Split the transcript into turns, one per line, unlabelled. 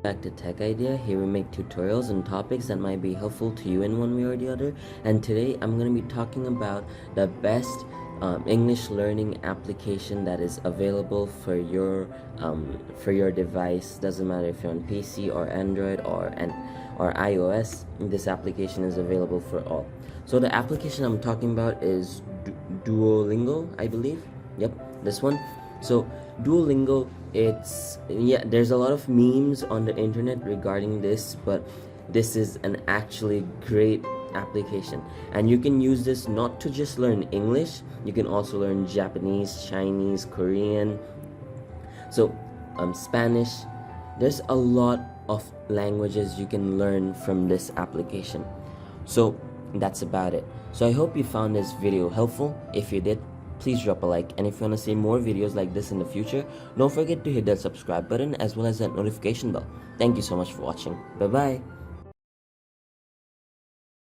Back to Tech Idea. Here we make tutorials on topics that might be helpful to you in one way or the other. And today I'm going to be talking about the best English learning application that is available for your device. Doesn't matter if you're on PC or Android or iOS. This application is available for all. So the application I'm talking about is Duolingo, I believe. Yep, this one. So Duolingo, there's a lot of memes on the internet regarding this, but this is an actually great application, and you can use this not to just learn English. You can also learn Japanese, Chinese, Korean, so Spanish. There's a lot of languages you can learn from this application. So that's about it. So I hope you found this video helpful. If you did, please drop a like, and if you want to see more videos like this in the future, don't forget to hit that subscribe button as well as that notification bell. Thank you so much for watching. Bye bye.